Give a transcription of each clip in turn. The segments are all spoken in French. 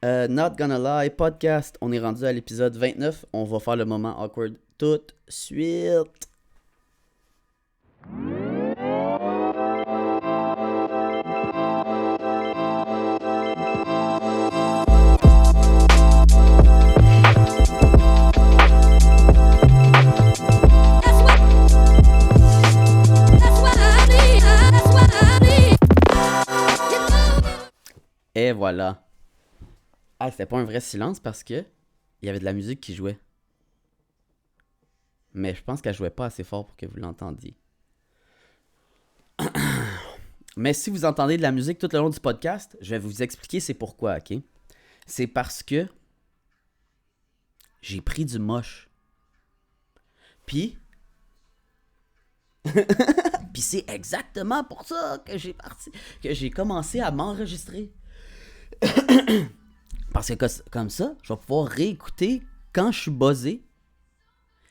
Not Gonna Lie podcast. On est rendu à l'épisode 29. On va faire le moment awkward tout de suite. Et voilà. Ah, c'était pas un vrai silence parce que il y avait de la musique qui jouait. Mais je pense qu'elle jouait pas assez fort pour que vous l'entendiez. Mais si vous entendez de la musique tout le long du podcast, je vais vous expliquer c'est pourquoi, ok? C'est parce que j'ai pris du moche. Puis c'est exactement pour ça que j'ai commencé à m'enregistrer. Parce que comme ça, je vais pouvoir réécouter quand je suis buzzé.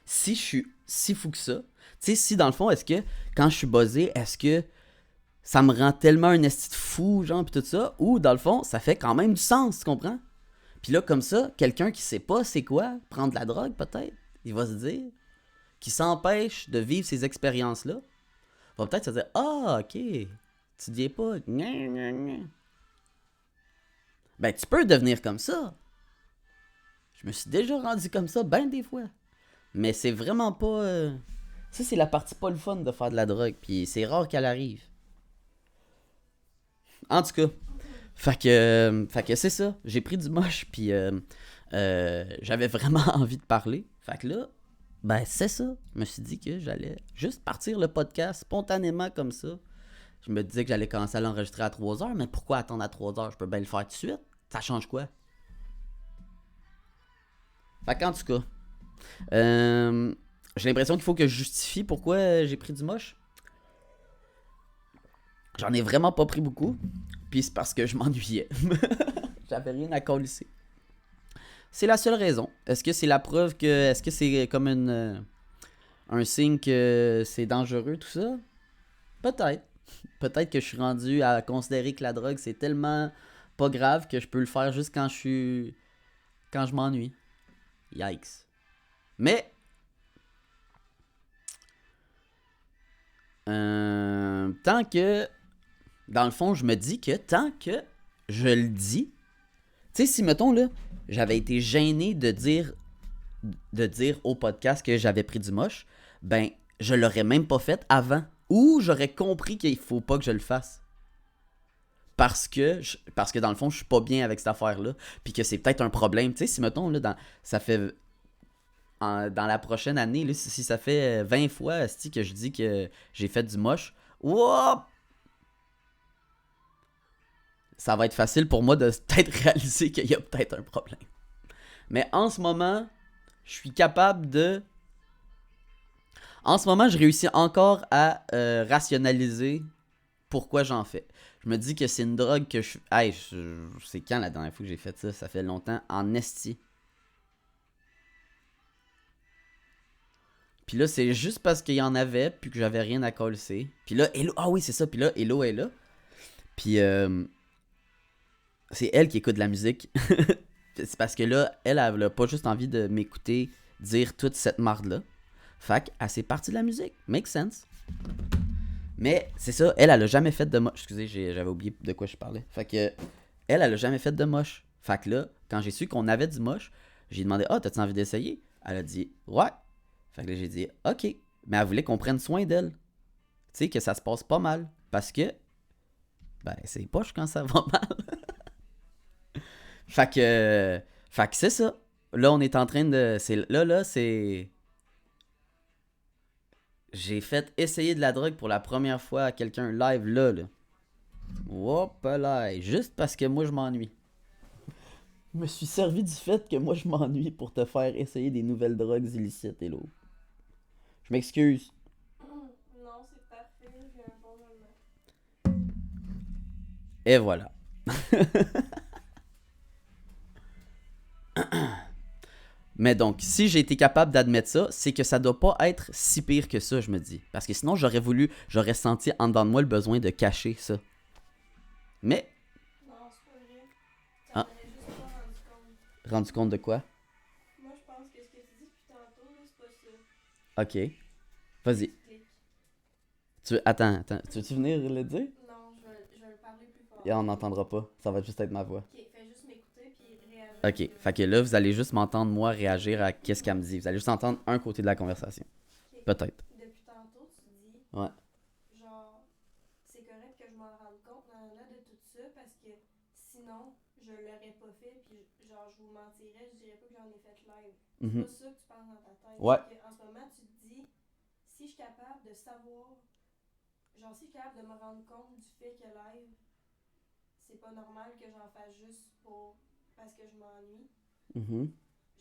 Si je suis si fou que ça. Tu sais, si dans le fond, est-ce que quand je suis buzzé, est-ce que ça me rend tellement un esti de fou, genre, pis tout ça, ou dans le fond, ça fait quand même du sens, tu comprends? Puis là, comme ça, quelqu'un qui sait pas c'est quoi, prendre de la drogue peut-être, il va se dire, qui s'empêche de vivre ces expériences-là, va peut-être se dire, ah, ok, tu dis pas, gna, gna, gna. Ben, tu peux devenir comme ça. Je me suis déjà rendu comme ça ben des fois. Mais c'est vraiment pas... Ça, c'est la partie pas le fun de faire de la drogue. Puis c'est rare qu'elle arrive. En tout cas. Fait que c'est ça. J'ai pris du moche. Puis j'avais vraiment envie de parler. Fait que là, ben c'est ça. Je me suis dit que j'allais juste partir le podcast spontanément comme ça. Je me disais que j'allais commencer à l'enregistrer à 3h. Mais pourquoi attendre à 3h? Je peux bien le faire tout de suite. Ça change quoi? Fait qu'en tout cas... j'ai l'impression qu'il faut que je justifie pourquoi j'ai pris du moche. J'en ai vraiment pas pris beaucoup. Puis c'est parce que je m'ennuyais. J'avais rien à colisser. C'est la seule raison. Est-ce que c'est la preuve que... Est-ce que c'est comme un signe que c'est dangereux tout ça? Peut-être. Peut-être que je suis rendu à considérer que la drogue c'est tellement pas grave que je peux le faire juste quand je m'ennuie. Yikes. Mais tant que dans le fond je me dis que tant que je le dis, tu sais, si mettons là j'avais été gêné de dire au podcast que j'avais pris du moche, ben je l'aurais même pas fait avant, ou j'aurais compris qu'il faut pas que je le fasse parce que dans le fond je suis pas bien avec cette affaire là, puis que c'est peut-être un problème. Tu sais, si mettons là ça fait dans la prochaine année, là, si ça fait 20 fois que je dis que j'ai fait du moche, whoop, ça va être facile pour moi de peut-être réaliser qu'il y a peut-être un problème. Mais en ce moment, je suis capable de... En ce moment, je réussis encore à rationaliser pourquoi j'en fais. Je me dis que c'est une drogue que je... Hey, c'est quand la dernière fois que j'ai fait ça? Ça fait longtemps. En esti. Puis là, c'est juste parce qu'il y en avait, puis que j'avais rien à coller. Puis là, Hello... Ah oui, c'est ça. Puis là, Hello est là. Puis c'est elle qui écoute de la musique. C'est parce que là, elle a pas juste envie de m'écouter dire toute cette marde-là. Fait qu'elle s'est partie de la musique. Make sense. Mais c'est ça, elle a jamais fait de moche. Excusez, j'avais oublié de quoi je parlais. Fait que elle a jamais fait de moche. Fait que là, quand j'ai su qu'on avait du moche, j'ai demandé, ah, t'as-tu envie d'essayer? Elle a dit, ouais. Fait que là, j'ai dit, ok. Mais elle voulait qu'on prenne soin d'elle. Tu sais, que ça se passe pas mal. Parce que, ben, c'est poche quand ça va mal. Fait que c'est ça. Là, on est en train de... c'est... J'ai fait essayer de la drogue pour la première fois à quelqu'un live là. Hop là. Juste parce que moi, je m'ennuie. Je me suis servi du fait que moi, je m'ennuie pour te faire essayer des nouvelles drogues illicites, hello. Je m'excuse. Non, c'est parfait, j'ai un bon moment. Et voilà. Mais donc, si j'ai été capable d'admettre ça, c'est que ça doit pas être si pire que ça, je me dis. Parce que sinon, j'aurais senti en dedans de moi le besoin de cacher ça. Mais, Non, c'est pas vrai. Ah. aurais juste pas rendu compte. Rendu compte de quoi? Moi, je pense que ce que tu dis depuis tantôt, là, c'est pas ça. Ok. Vas-y. Tu cliques. Attends. Tu veux-tu venir le dire? Non, je vais le parler plus fort. Et on n'entendra pas. Ça va juste être ma voix. Ok, fais juste m'écouter puis réagir. Ok. Fait que là, vous allez juste m'entendre, moi, réagir à qu'est-ce qu'elle me dit. Vous allez juste entendre un côté de la conversation. Ok. Peut-être. Depuis tantôt, tu dis, Ouais. genre, c'est correct que je m'en rende compte de tout ça parce que sinon, je l'aurais pas fait puis genre, je vous mentirais, je dirais pas que j'en ai fait live. C'est Mhm. pas ça que tu penses dans ta tête. Ouais. C'est qu'en ce moment, tu te dis, si je suis capable de savoir, genre, si je suis capable de me rendre compte du fait que live, c'est pas normal que j'en fasse juste parce que je m'ennuie. Mhm.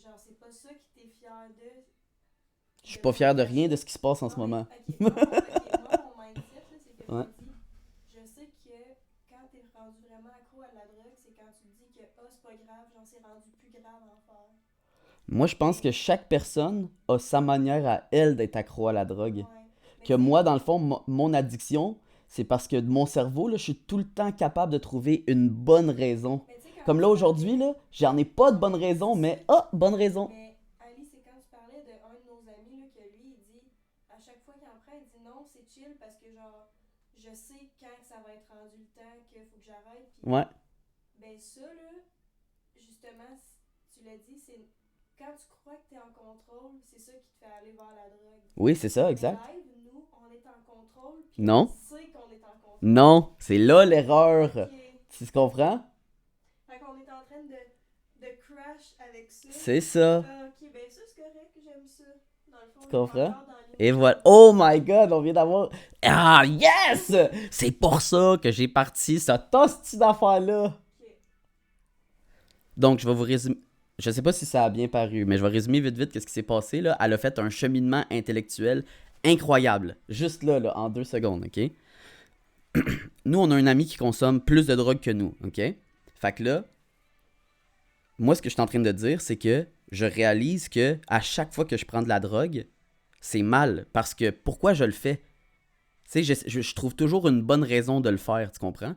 Genre, c'est pas ça qui t'est fier de. Je suis pas fier de rien de ce qui se passe en ce Non, mais, moment. ok, moi, mon mindset, là, c'est que Ouais. je me dis, je sais que quand t'es rendu vraiment accro à la drogue, c'est quand tu te dis que, c'est pas grave, genre, c'est rendu plus grave à en faire. Moi, je pense que chaque personne a sa manière à elle d'être accro à la drogue. Ouais. Mais Que tu sais, moi, dans le fond, mon addiction, c'est parce que de mon cerveau, là, je suis tout le temps capable de trouver une bonne raison. mais tu sais, quand Comme tu là, parlais- aujourd'hui, là, j'en ai pas de bonne raison, mais bonne raison. Mais Ali, c'est quand tu parlais d'un de nos amis, là, que lui, il dit, à chaque fois qu'il en prend, il dit non, c'est chill parce que, genre, je sais quand que ça va être rendu le temps qu'il faut que j'arrête. Puis, Ouais. ben ça, là, justement, tu l'as dit, c'est quand tu crois que t'es en contrôle, c'est ça qui te fait aller vers la drogue. Oui, c'est ça, Mais exact. live, nous, on est en contrôle, puis Non. on sait qu'on est en contrôle. Non, c'est là l'erreur. Ok. Tu comprends? Fait qu'on est en train de crash avec ça. C'est ça. Ah, ok, ben ça, c'est correct, j'aime ça. Dans le fond, Tu on est comprends? encore dans Et voilà. Oh my god, on vient d'avoir. Ah, yes! C'est pour ça que j'ai parti cette hostie d'affaire-là. Ok. Donc, je vais vous résumer. Je sais pas si ça a bien paru, mais je vais résumer vite ce qui s'est passé. Là. Elle a fait un cheminement intellectuel incroyable. Juste là, en 2 secondes, OK? Nous, on a un ami qui consomme plus de drogue que nous, OK? Fait que là, moi, ce que je suis en train de dire, c'est que je réalise que à chaque fois que je prends de la drogue, c'est mal. Parce que pourquoi je le fais? Tu sais, je trouve toujours une bonne raison de le faire, tu comprends?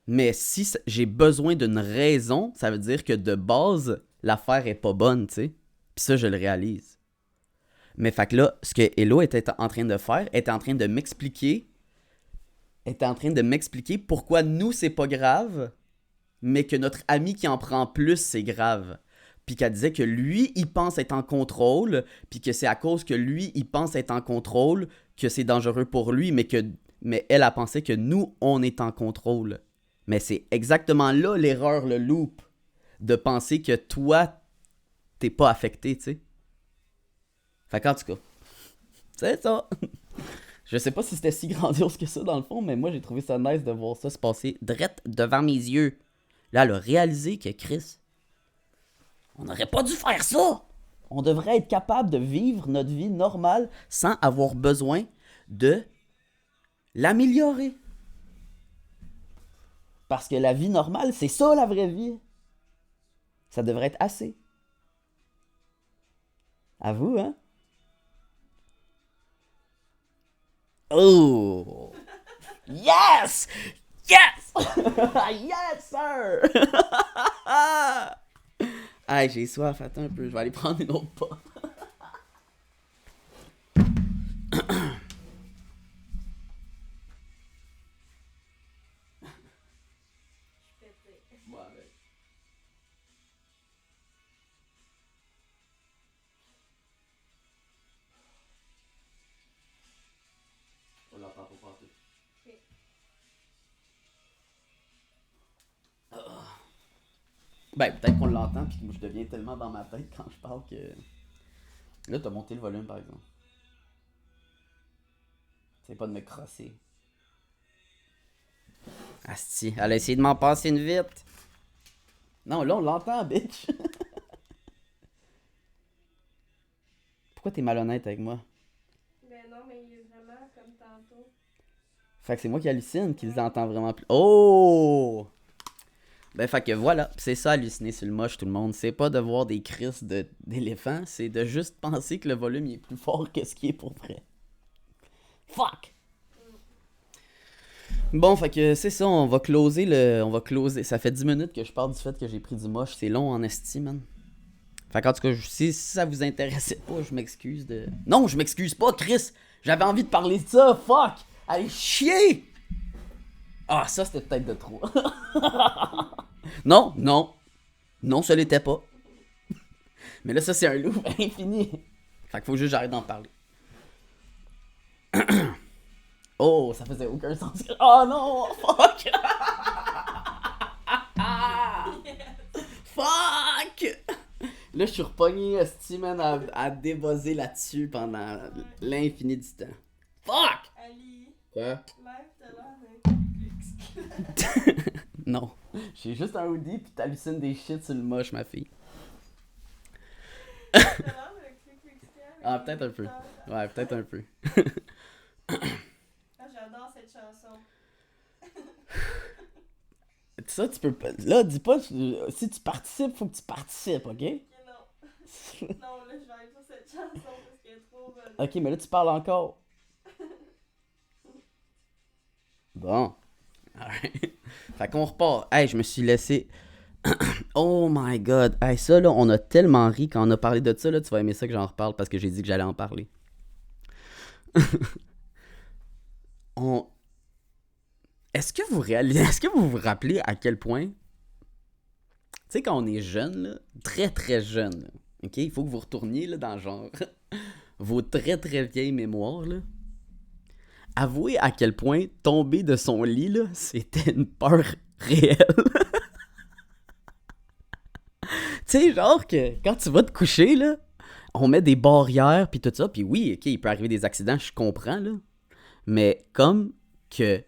Mais si j'ai besoin d'une raison, ça veut dire que de base, l'affaire est pas bonne, tu sais. Puis ça, je le réalise. Mais fait que là, ce que Hello était en train de faire, était en train de m'expliquer pourquoi nous, c'est pas grave, mais que notre ami qui en prend plus, c'est grave. Puis qu'elle disait que lui, il pense être en contrôle, puis que c'est à cause que lui, il pense être en contrôle, que c'est dangereux pour lui, mais elle a pensé que nous, on est en contrôle. Mais c'est exactement là l'erreur, le loop, de penser que toi, t'es pas affecté, tu sais. Fait qu'en tout cas, c'est ça. Je sais pas si c'était si grandiose que ça dans le fond, mais moi j'ai trouvé ça nice de voir ça se passer direct devant mes yeux. Là, elle a réalisé que Chris, on n'aurait pas dû faire ça. On devrait être capable de vivre notre vie normale sans avoir besoin de l'améliorer. Parce que la vie normale, c'est ça la vraie vie. Ça devrait être assez. À vous, hein? Oh! Yes! Yes! Yes, sir! Hey, j'ai soif, attends un peu, je vais aller prendre une autre pas. Je suis pété. Moi avec. On l'entend pas partout. Ok. Ben, peut-être qu'on l'entend, puis que je deviens tellement dans ma tête quand je parle que. Là, t'as monté le volume, par exemple. C'est pas de me crosser. Asti, elle a essayé de m'en passer une vite. Non, là, on l'entend, bitch. Pourquoi t'es malhonnête avec moi? Ben non, mais il est vraiment comme tantôt. Fait que c'est moi qui hallucine, qui les entend vraiment plus. Oh! Ben, fait que voilà, c'est ça, halluciner sur le moche, tout le monde. C'est pas de voir des crises d'éléphants, c'est de juste penser que le volume il est plus fort que ce qui est pour vrai. Fuck! Bon, fait que c'est ça, on va closer le. On va closer. Ça fait 10 minutes que je parle du fait que j'ai pris du moche. C'est long en esti, man. Fait qu'en tout cas, si ça vous intéressait pas, je m'excuse de. Non, je m'excuse pas, Chris! J'avais envie de parler de ça, fuck! Allez chier! Ah, ça c'était peut-être de trop. Non, non. Non, ça l'était pas. Mais là, ça c'est un loup infini. Fait qu'il faut juste que j'arrête d'en parler. Oh, ça faisait aucun sens. Oh non! Fuck! Fuck! Là, je suis repogné, esti, man, à débosser là-dessus pendant l'infini du temps. Fuck! Ali, Quoi? live t'as l'air d'un Clix. Non. J'ai juste un hoodie pis t'hallucines des shit sur le moche, ma fille. T'as l'air d'un Clix. Ah, peut-être un peu. Ouais, peut-être un peu. Ah, j'adore cette chanson. Ça, tu peux pas. Là, dis pas. Si tu participes, faut que tu participes, ok? Ok, non. Non, là, je vais aller sur cette chanson parce qu'elle est trop bonne. Ok, mais là, tu parles encore. Bon. Alright. Fait qu'on repart. Hey, je me suis laissé. Oh my god. Hey, ça, là, on a tellement ri quand on a parlé de ça, là, tu vas aimer ça que j'en reparle parce que j'ai dit que j'allais en parler. on. Est-ce que vous réalisez. Est-ce que vous vous rappelez à quel point. Tu sais, quand on est jeune, là, très très jeune, là, ok? Il faut que vous retourniez là, dans genre. Vos très très vieilles mémoires, là. Avouez à quel point tomber de son lit, là, c'était une peur réelle. Tu sais, genre que quand tu vas te coucher, là, on met des barrières puis tout ça, puis oui, ok, il peut arriver des accidents, je comprends, là. Mais comme que,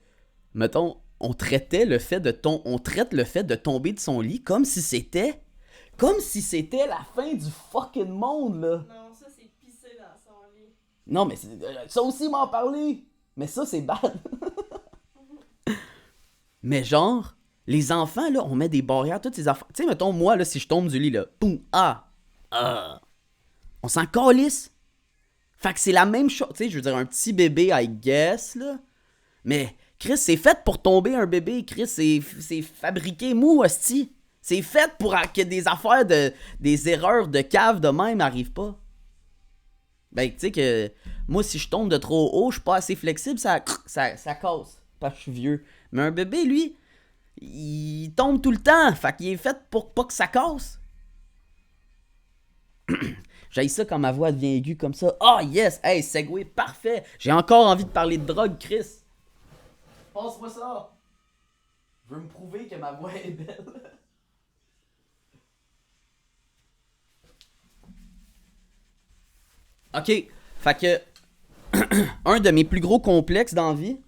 mettons, on traite le fait de tomber de son lit comme si c'était la fin du fucking monde, là. Non, ça, c'est pisser dans son lit. Non, mais ça aussi m'en parler. Mais ça, c'est bad. Mais genre, les enfants, là, on met des barrières, toutes ces affaires. Tu sais, mettons, moi, là, si je tombe du lit, là, boum, on s'en calisse. Fait que c'est la même chose. Tu sais, je veux dire, un petit bébé, I guess, là. Mais, Chris, c'est fait pour tomber un bébé. Chris, c'est fabriqué mou, hostie. C'est fait pour que des affaires des erreurs de cave de même n'arrivent pas. Ben, tu sais que moi, si je tombe de trop haut, je suis pas assez flexible, ça casse. Parce que je suis vieux. Mais un bébé, lui, il tombe tout le temps. Fait qu'il est fait pour pas que ça casse. J'haïs ça quand ma voix devient aiguë comme ça. Oh yes! Hey, segway, parfait! J'ai encore envie de parler de drogue, Chris. Passe-moi ça! Je veux me prouver que ma voix est belle. Ok, fait que un de mes plus gros complexes dans la vie,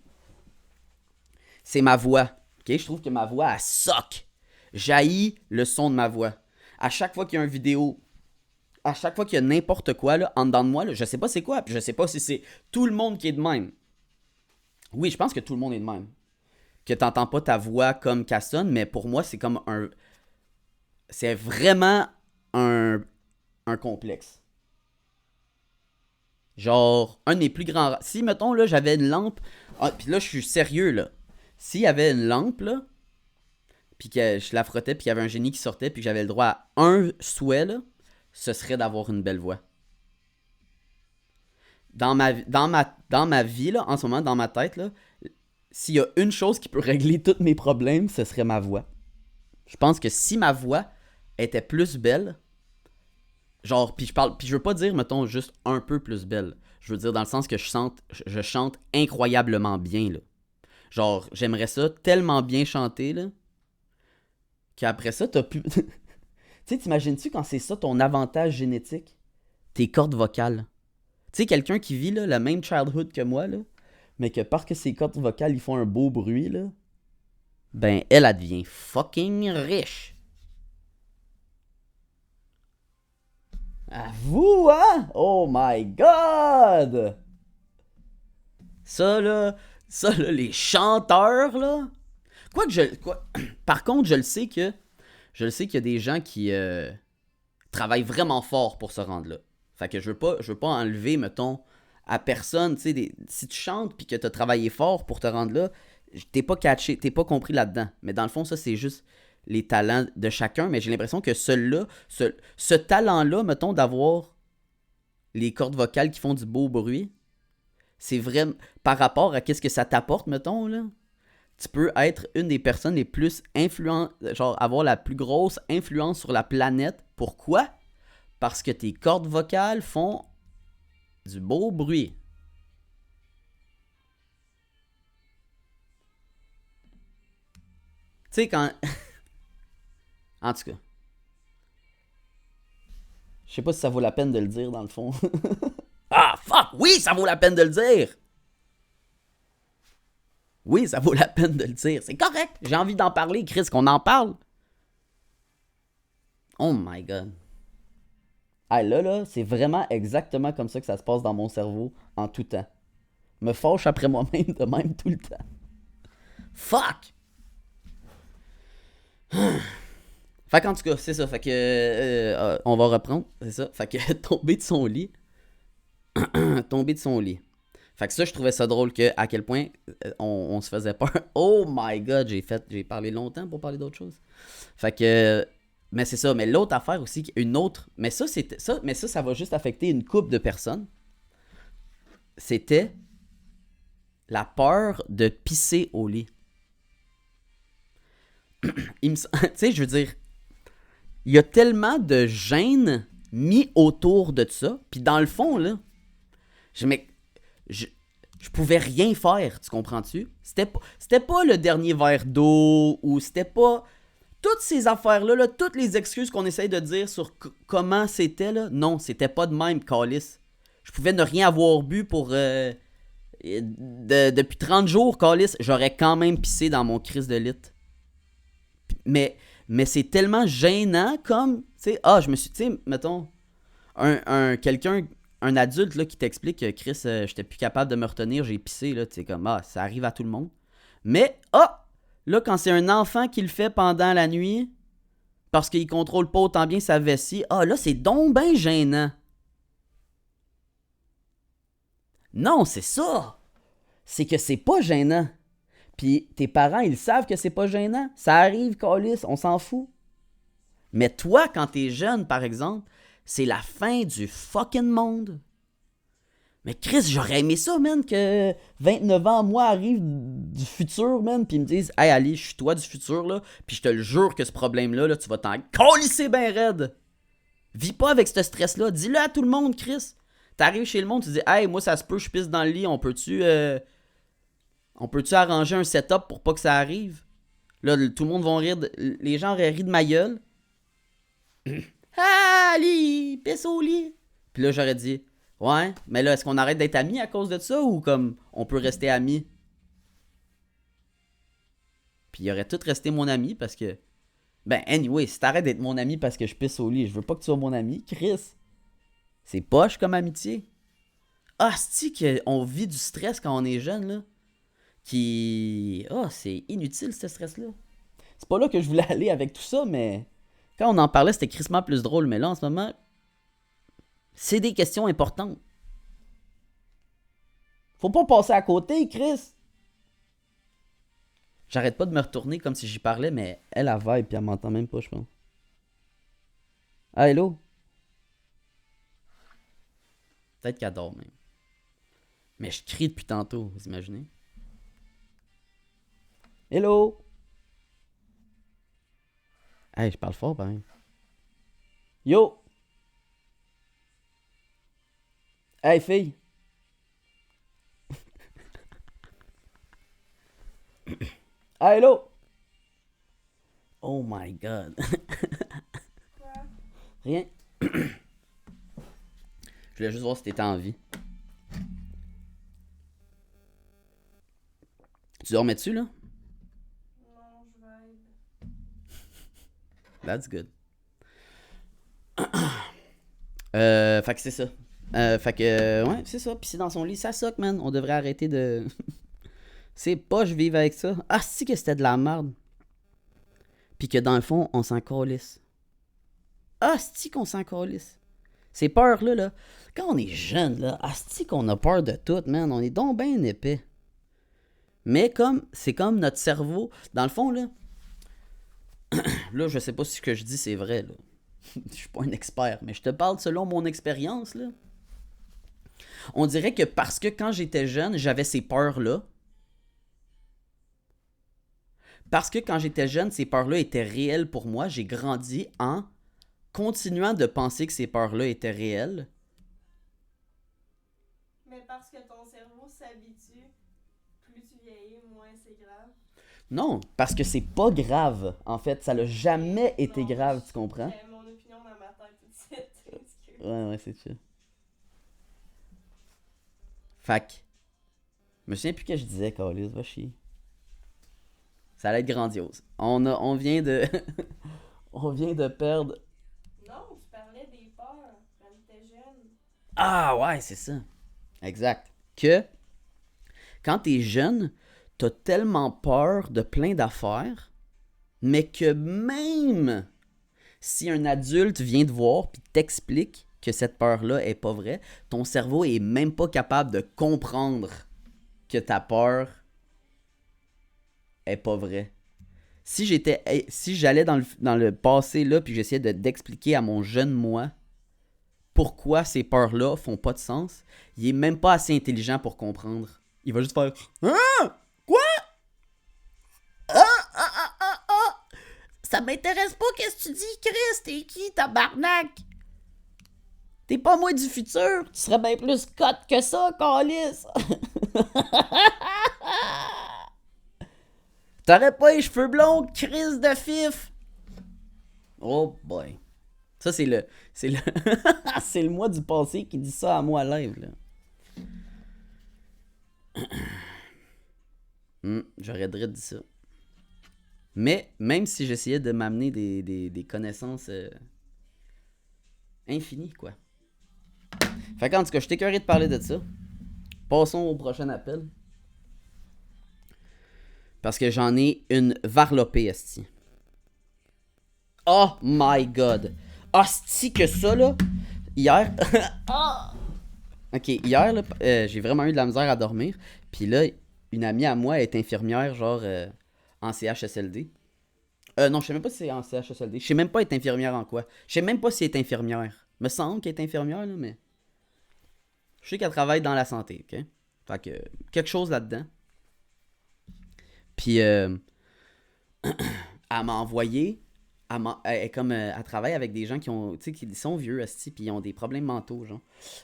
c'est ma voix. Ok, je trouve que ma voix, elle soque. J'haïs le son de ma voix. À chaque fois qu'il y a une vidéo, à chaque fois qu'il y a n'importe quoi là, en dedans de moi, là, je sais pas c'est quoi, puis je sais pas si c'est tout le monde qui est de même. Oui, je pense que tout le monde est de même. Que t'entends pas ta voix comme qu'elle sonne, mais pour moi, c'est comme un. C'est vraiment un complexe. Genre, un des plus grands. Si, mettons, là, j'avais une lampe. Ah, puis là, je suis sérieux, là. S'il y avait une lampe, là, puis que je la frottais, puis qu'il y avait un génie qui sortait, puis que j'avais le droit à un souhait, là, ce serait d'avoir une belle voix. Dans ma vie, là, en ce moment, dans ma tête, là, s'il y a une chose qui peut régler tous mes problèmes, ce serait ma voix. Je pense que si ma voix était plus belle, genre, puis je veux pas dire, mettons, juste un peu plus belle. Je veux dire dans le sens que je chante incroyablement bien, là. Genre, j'aimerais ça tellement bien chanter, là, qu'après ça, t'as plus... Tu sais, t'imagines-tu quand c'est ça ton avantage génétique? Tes cordes vocales. Tu sais, quelqu'un qui vit, là, la même childhood que moi, là, mais que parce que ses cordes vocales, ils font un beau bruit, là, ben, elle devient fucking riche. À vous, hein? Oh my god! Ça, là, les chanteurs, là. Par contre, je le sais qu'il y a des gens qui travaillent vraiment fort pour se rendre là. Fait que je veux pas enlever, mettons, à personne, tu sais, si tu chantes puis que t'as travaillé fort pour te rendre là, t'es pas catché, t'es pas compris là-dedans. Mais dans le fond, ça, c'est juste les talents de chacun. Mais j'ai l'impression que celui-là, ce talent-là, mettons, d'avoir les cordes vocales qui font du beau bruit, c'est vrai par rapport à qu'est-ce que ça t'apporte, mettons, là. Tu peux être une des personnes les plus influentes, genre avoir la plus grosse influence sur la planète. Pourquoi? Parce que tes cordes vocales font du beau bruit. Tu sais, quand... En tout cas. Je sais pas si ça vaut la peine de le dire, dans le fond. Ah, fuck! Oui, ça vaut la peine de le dire! Oui, ça vaut la peine de le dire. C'est correct. J'ai envie d'en parler, Chris, qu'on en parle. Oh my God. Ah, là, c'est vraiment exactement comme ça que ça se passe dans mon cerveau en tout temps. Me fâche après moi-même de même tout le temps. Fuck! Fait qu'en tout cas, c'est ça. Fait que on va reprendre. C'est ça. Fait que tomber de son lit. Tomber de son lit. Fait que ça, je trouvais ça drôle que à quel point on se faisait peur. Oh my God, j'ai parlé longtemps pour parler d'autre chose. Fait que mais c'est ça, mais l'autre affaire aussi, une autre, mais ça va juste affecter une couple de personnes. C'était la peur de pisser au lit. Tu sais, je veux dire, il y a tellement de gêne mis autour de ça, puis dans le fond là, je pouvais rien faire, tu comprends-tu? C'était pas le dernier verre d'eau, ou c'était pas... Toutes ces affaires-là, là, toutes les excuses qu'on essaye de dire sur comment c'était, là, non, c'était pas de même, calice. Je pouvais ne rien avoir bu pour... depuis 30 jours, calice, j'aurais quand même pissé dans mon crise de lit. Mais c'est tellement gênant comme... Tu sais, je me suis... Tu sais, mettons, un adulte là, qui t'explique que Chris, j'étais plus capable de me retenir, j'ai pissé, là, tu sais, comme, ça arrive à tout le monde. Mais, là, quand c'est un enfant qui le fait pendant la nuit, parce qu'il contrôle pas autant bien sa vessie, là, c'est donc ben gênant. Non, c'est ça. C'est que c'est pas gênant. Puis tes parents, ils savent que c'est pas gênant. Ça arrive, câlisse, on s'en fout. Mais toi, quand t'es jeune, par exemple, c'est la fin du fucking monde. Mais Chris, j'aurais aimé ça, man, que 29 ans, moi, arrive du futur, man, pis me disent « Hey, Ali, je suis toi du futur, là, pis je te le jure que ce problème-là, là, tu vas t'en câlisser ben raide. Vis pas avec ce stress-là. Dis-le à tout le monde, Chris. T'arrives chez le monde, tu dis « Hey, moi, ça se peut, je pisse dans le lit, on peut-tu arranger un setup pour pas que ça arrive? » Là, tout le monde va rire, les gens auraient ri de ma gueule. Ah, Ali, pisse au lit. Puis là, j'aurais dit « Ouais, mais là, est-ce qu'on arrête d'être amis à cause de ça ou comme on peut rester amis? » Puis il aurait tout resté mon ami parce que... Ben, anyway, si t'arrêtes d'être mon ami parce que je pisse au lit, je veux pas que tu sois mon ami, Chris. C'est poche comme amitié. C'est-tu qu'on vit du stress quand on est jeune, là? C'est inutile, ce stress-là. C'est pas là que je voulais aller avec tout ça, mais... Quand on en parlait, c'était crissement plus drôle. Mais là, en ce moment, c'est des questions importantes. Faut pas passer à côté, Chris. J'arrête pas de me retourner comme si j'y parlais, mais elle a vibe puis elle m'entend même pas, je pense. Ah, hello? Peut-être qu'elle dort même. Mais je crie depuis tantôt, vous imaginez? Hello? Hey, je parle fort, pareil. Yo! Hey, fille! Ah, hello! Oh my God! Quoi? Rien. Je voulais juste voir si t'étais en vie. Tu dormais dessus, là? Non, je vibe. That's good. Fait que c'est ça. Ouais, c'est ça. Puis c'est dans son lit, ça soque, man. On devrait arrêter de... C'est pas je vive avec ça. Ah, si que c'était de la merde. Puis que dans le fond, on s'en calisse. Ah, si qu'on s'en calisse. Ces peurs-là, là. Quand on est jeune, là, ah, si qu'on a peur de tout, man. On est donc ben épais. Mais c'est comme notre cerveau. Dans le fond, là, là, je sais pas si ce que je dis c'est vrai, là. Je suis pas un expert, mais je te parle selon mon expérience, là. On dirait que parce que quand j'étais jeune, j'avais ces peurs-là. Parce que quand j'étais jeune, ces peurs-là étaient réelles pour moi. J'ai grandi en continuant de penser que ces peurs-là étaient réelles. Mais parce que ton cerveau s'habitue, plus tu vieillis, moins c'est grave. Non, parce que c'est pas grave. En fait, ça l'a jamais été Non, grave, tu comprends? J'avais mon opinion dans ma tête tout de suite. Excuse. Ouais, c'est sûr. Fac. Je me souviens plus que je disais, Carlis, va chier. Ça allait être grandiose. On vient de. On vient de perdre. Non, tu parlais des peurs quand t'étais jeune. Ah ouais, c'est ça. Exact. Que quand t'es jeune, t'as tellement peur de plein d'affaires, mais que même si un adulte vient te voir puis t'explique que cette peur-là est pas vraie, ton cerveau est même pas capable de comprendre que ta peur est pas vraie. Si j'allais dans le passé là puis j'essayais d'expliquer à mon jeune moi pourquoi ces peurs-là font pas de sens, il est même pas assez intelligent pour comprendre. Il va juste faire ah! Quoi? Ça m'intéresse pas qu'est-ce que tu dis, Chris. T'es qui, tabarnak? T'es pas moi du futur. Tu serais bien plus cote que ça, câlisse. T'aurais pas les cheveux blonds, Chris de fif. Oh boy. Ça, c'est le. C'est le. C'est le moi du passé qui dit ça à moi live, là. J'aurais de dit ça. Mais, même si j'essayais de m'amener des connaissances infinies, quoi. Fait qu'en tout cas, je t'ai écœuré de parler de ça. Passons au prochain appel. Parce que j'en ai une varlopée, esti. Oh my god. Asti que ça, là. Hier. Ok, hier, là, j'ai vraiment eu de la misère à dormir. Puis là, une amie à moi est infirmière, genre, en CHSLD. Non, je sais même pas si c'est en CHSLD. Je sais même pas être infirmière en quoi. Je sais même pas si elle est infirmière. Me semble qu'elle est infirmière, là, mais. Je sais qu'elle travaille dans la santé, ok? Fait que, quelque chose là-dedans. Puis, elle m'a envoyé. Elle travaille avec des gens qui ont, tu sais, qui sont vieux, esti, puis ils ont des problèmes mentaux, genre.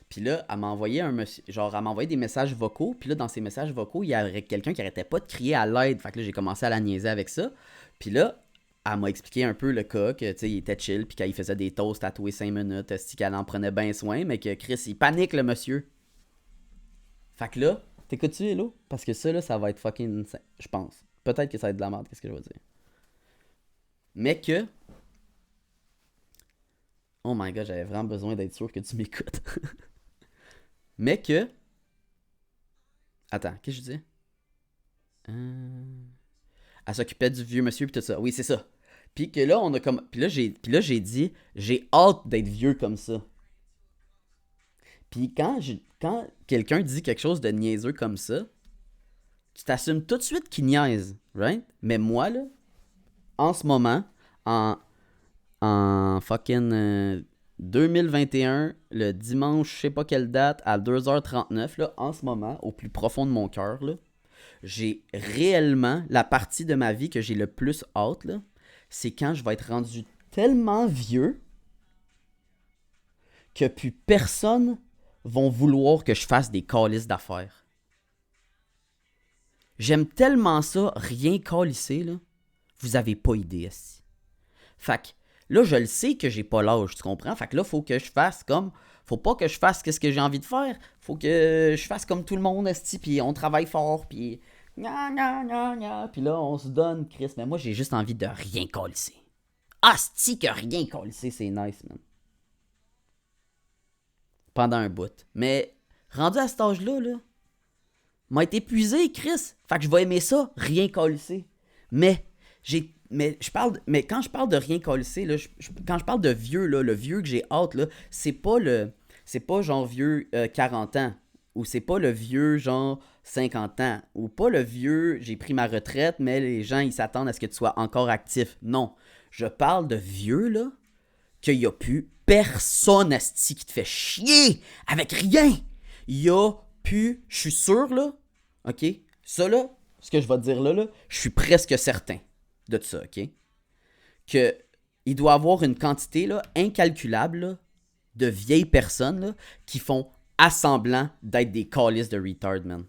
Puis là, elle m'a envoyé elle m'a envoyé des messages vocaux. Puis là, dans ces messages vocaux, il y avait quelqu'un qui arrêtait pas de crier à l'aide. Fait que là, j'ai commencé à la niaiser avec ça. Puis là, elle m'a expliqué un peu le cas, que, tu sais, il était chill, puis qu'il faisait des toasts à tous les 5 minutes, esti, qu'elle en prenait bien soin, mais que Chris, il panique, le monsieur. Fait que là, t'écoutes-tu, Hello? Parce que ça, là, ça va être fucking insane, je pense. Peut-être que ça va être de la merde, qu'est-ce que je veux dire. Mais que... Oh my god, j'avais vraiment besoin d'être sûr que tu m'écoutes. Mais que... Attends, qu'est-ce que je disais? Elle s'occupait du vieux monsieur pis tout ça. Oui, c'est ça. Puis que là, on a comme... Puis là, j'ai dit, j'ai hâte d'être vieux comme ça. Puis quand quelqu'un dit quelque chose de niaiseux comme ça, tu t'assumes tout de suite qu'il niaise, right? Mais moi, là, en ce moment, en fucking 2021, le dimanche, je sais pas quelle date, à 2h39, là, en ce moment, au plus profond de mon cœur, là, j'ai réellement la partie de ma vie que j'ai le plus hâte, là, c'est quand je vais être rendu tellement vieux que plus personne vont vouloir que je fasse des calices d'affaires. J'aime tellement ça, rien calisser, là. Vous avez pas idée, esti. Fait que là, je le sais que j'ai pas l'âge, tu comprends? Fait que là, faut que je fasse comme... Faut pas que je fasse ce que j'ai envie de faire. Faut que je fasse comme tout le monde, esti, puis on travaille fort, puis... Puis là, on se donne, Chris. Mais moi, j'ai juste envie de rien calisser. Asti que rien calisser, c'est nice, man. Pendant un bout. Mais, rendu à cet âge-là, là, m'a été épuisé, Chris. Fait que je vais aimer ça, rien calisser. Mais quand je parle de rien colisser, là, quand je parle de vieux, là, le vieux que j'ai hâte, là, c'est pas genre vieux 40 ans. Ou c'est pas le vieux, genre, 50 ans. Ou pas le vieux, j'ai pris ma retraite, mais les gens, ils s'attendent à ce que tu sois encore actif. Non. Je parle de vieux, là, qu'il y a plus personne, asti, qui te fait chier avec rien. Il y a plus, je suis sûr, là, ok? Ça, là, ce que je vais te dire là, je suis presque certain de ça, ok? Que il doit y avoir une quantité, là, incalculable, là, de vieilles personnes, là, qui font assemblant d'être des calices de retard, man.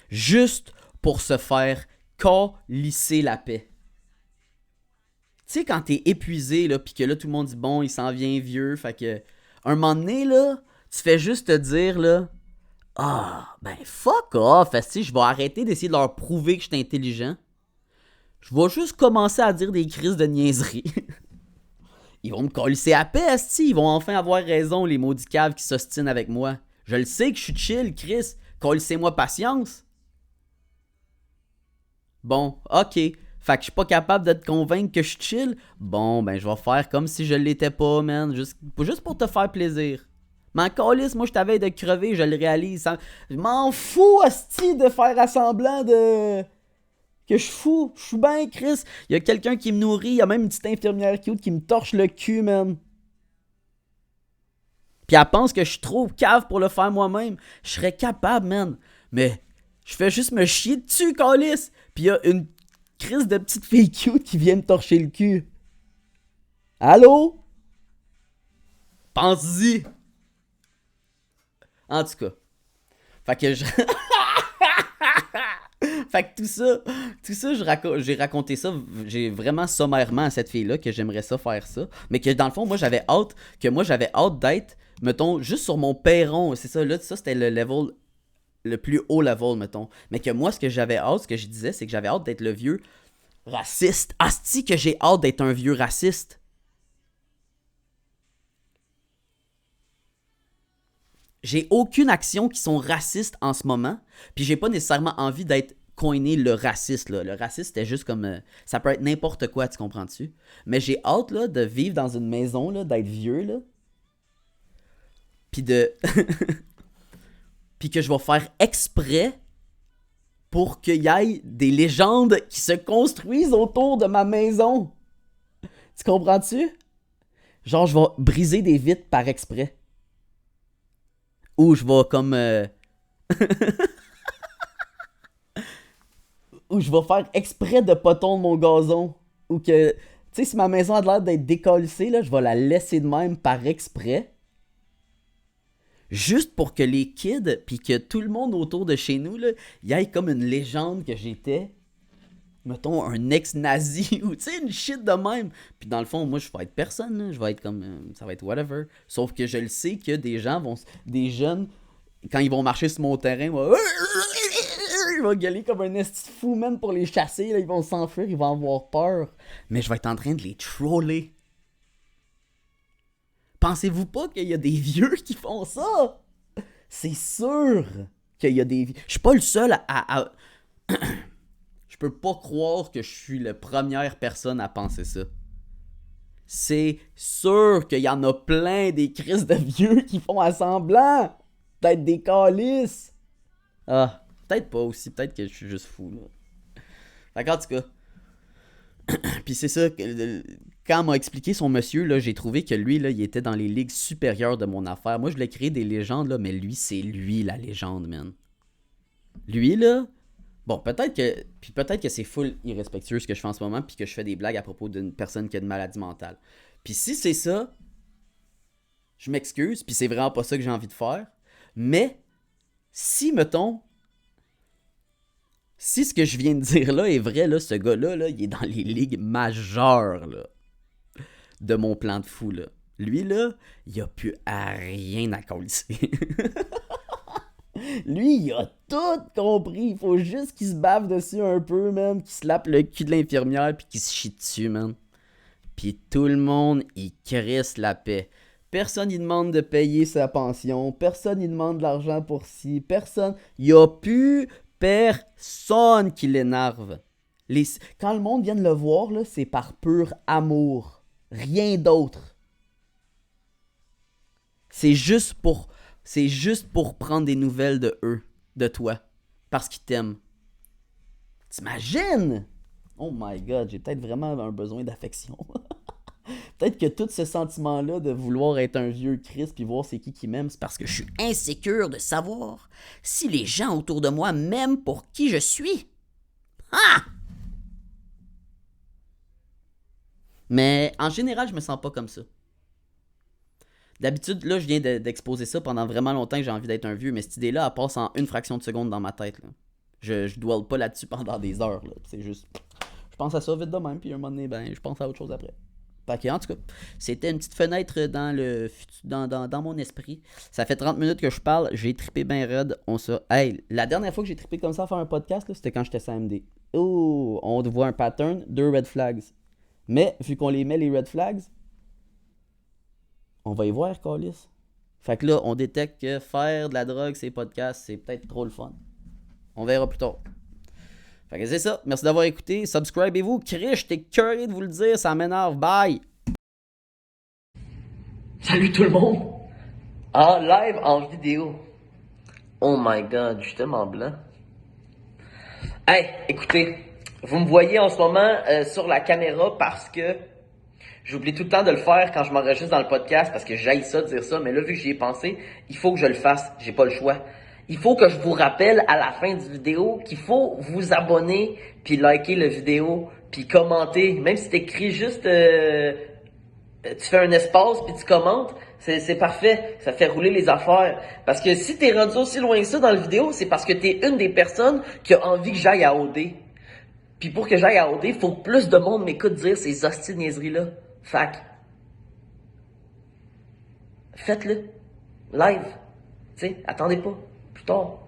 Juste pour se faire calisser la paix. Tu sais, quand t'es épuisé, là, pis que là, tout le monde dit, bon, il s'en vient vieux, fait que, un moment donné, là, tu fais juste te dire, là, ah, ben, fuck off, esti, je vais arrêter d'essayer de leur prouver que je suis intelligent. Je vais juste commencer à dire des crises de niaiserie. Ils vont me colisser à paix, esti, ils vont enfin avoir raison, les maudits caves qui s'ostinent avec moi. Je le sais que je suis chill, Chris, colissez-moi patience. Bon, ok. Fait que je suis pas capable de te convaincre que je suis chill. Bon, ben je vais faire comme si je l'étais pas, man. Juste pour te faire plaisir. Mais en calice, moi je t'avais de crever, je le réalise. Je m'en fous, hostie, de faire semblant de... Que je fous. Je suis bien, Chris. Il y a quelqu'un qui me nourrit. Il y a même une petite infirmière cute qui me torche le cul, man. Puis elle pense que je suis trop cave pour le faire moi-même. Je serais capable, man. Mais je fais juste me chier dessus, calice. Puis il y a une crise de petite fille cute qui vient me torcher le cul. Allô? Pense-y. En tout cas. Fait que je... Fait que tout ça, j'ai raconté ça, j'ai vraiment sommairement à cette fille-là que j'aimerais ça faire ça. Mais que dans le fond, moi j'avais hâte d'être, mettons, juste sur mon perron. C'est ça, là, ça c'était le level, le plus haut level, mettons. Mais que moi, ce que j'avais hâte, ce que je disais, c'est que j'avais hâte d'être le vieux raciste. Asti que j'ai hâte d'être un vieux raciste. J'ai aucune action qui sont racistes en ce moment, puis j'ai pas nécessairement envie d'être coiné le raciste, là. Le raciste, c'était juste comme... ça peut être n'importe quoi, tu comprends-tu? Mais j'ai hâte, là, de vivre dans une maison, là, d'être vieux, là. Puis de... puis que je vais faire exprès pour qu'il y ait des légendes qui se construisent autour de ma maison. Tu comprends-tu? Genre, je vais briser des vitres par exprès. Ou je vais comme... ou je vais faire exprès de pas tondre mon gazon. Ou que... Tu sais, si ma maison a l'air d'être décollissée, là, je vais la laisser de même par exprès. Juste pour que les kids, puis que tout le monde autour de chez nous, là, y ait comme une légende que j'étais... mettons, un ex-nazi, ou tu sais, une shit de même. Puis dans le fond, moi, je vais être personne, là. Je vais être comme... ça va être whatever. Sauf que je le sais que des gens vont... des jeunes, quand ils vont marcher sur mon terrain, vont... ils vont gueuler comme un esti fou, man, pour les chasser, là. Ils vont s'enfuir, ils vont avoir peur. Mais je vais être en train de les troller. Pensez-vous pas qu'il y a des vieux qui font ça? C'est sûr qu'il y a des vieux. Je suis pas le seul à... Je peux pas croire que je suis la première personne à penser ça. C'est sûr qu'il y en a plein des crises de vieux qui font semblant d'être des calices. Ah, peut-être pas aussi, peut-être que je suis juste fou, là. Fait qu'en tout cas... Puis c'est ça, quand on m'a expliqué son monsieur, là, j'ai trouvé que lui, là, il était dans les ligues supérieures de mon affaire. Moi, je voulais créer des légendes, là, mais lui, c'est lui la légende, man. Lui, là... Bon, peut-être que c'est full irrespectueux ce que je fais en ce moment, puis que je fais des blagues à propos d'une personne qui a une maladie mentale. Puis si c'est ça, je m'excuse, puis c'est vraiment pas ça que j'ai envie de faire. Mais, si, mettons... Si ce que je viens de dire là est vrai, là, ce gars-là, là, il est dans les ligues majeures, là, de mon plan de fou, là. Lui, là, il a plus à rien à colisser. Lui, il a tout compris. Il faut juste qu'il se bave dessus un peu, man. Qu'il se lappe le cul de l'infirmière, puis qu'il se chie dessus, man. Puis tout le monde, il crisse la paix. Personne, il demande de payer sa pension. Personne, il demande de l'argent pour ci. Personne. Il y a plus... personne qui l'énerve. Quand le monde vient de le voir, là, c'est par pur amour. Rien d'autre. C'est juste pour c'est juste pour prendre des nouvelles de eux, de toi, parce qu'ils t'aiment. T'imagines? Oh my god, j'ai peut-être vraiment un besoin d'affection. Peut-être que tout ce sentiment-là de vouloir être un vieux Chris puis voir c'est qui m'aime, c'est parce que je suis insécure de savoir si les gens autour de moi m'aiment pour qui je suis. Ah! Mais en général, je me sens pas comme ça. D'habitude, là, je viens d'exposer ça pendant vraiment longtemps que j'ai envie d'être un vieux, mais cette idée-là, elle passe en une fraction de seconde dans ma tête. Là. Je dwelle pas là-dessus pendant des heures. Là. C'est juste. Je pense à ça vite de même, puis un moment donné, ben, je pense à autre chose après. Fait que, en tout cas, c'était une petite fenêtre dans mon esprit. Ça fait 30 minutes que je parle, j'ai trippé bien raide. Hey, la dernière fois que j'ai trippé comme ça à faire un podcast, là, c'était quand j'étais CMD. Oh, on voit un pattern, 2 red flags. Mais, vu qu'on les met, les red flags, on va y voir, Calis. Fait que là, on détecte que faire de la drogue, ces podcasts, c'est peut-être trop le fun. On verra plus tard. Fait que c'est ça. Merci d'avoir écouté. Subscribez-vous. Chris, j'étais curieux de vous le dire. Ça m'énerve. Bye. Salut tout le monde! En live, en vidéo. Oh my god, je suis tellement blanc. Hey, écoutez, vous me voyez en ce moment sur la caméra parce que j'oublie tout le temps de le faire quand je m'enregistre dans le podcast parce que j'haïs ça de dire ça, mais là, vu que j'y ai pensé, il faut que je le fasse. J'ai pas le choix. Il faut que je vous rappelle à la fin du vidéo qu'il faut vous abonner, puis liker la vidéo, puis commenter. Même si t'écris juste... tu fais un espace puis tu commentes, c'est parfait. Ça fait rouler les affaires. Parce que si t'es rendu aussi loin que ça dans la vidéo, c'est parce que t'es une des personnes qui a envie que j'aille à OD. Puis pour que j'aille à OD, il faut que plus de monde m'écoute dire ces hosties de niaiseries-là. Fac. Faites-le. Live. Tu sais, attendez pas. Plus tard.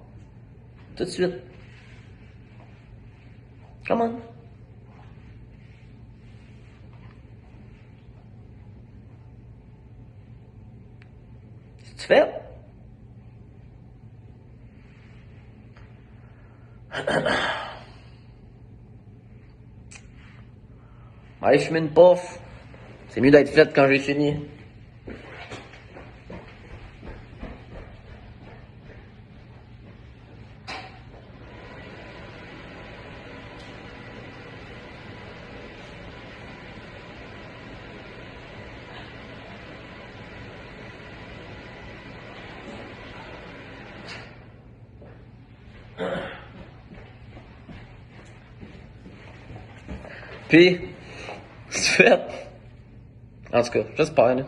Tout de suite. Come on. Tu fais? Allez, fumer une puff. C'est mieux d'être faite quand j'ai fini. Puis, c'est fait. En tout cas, j'espère, là.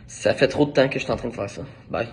Ça fait trop de temps que je suis en train de faire ça. Bye.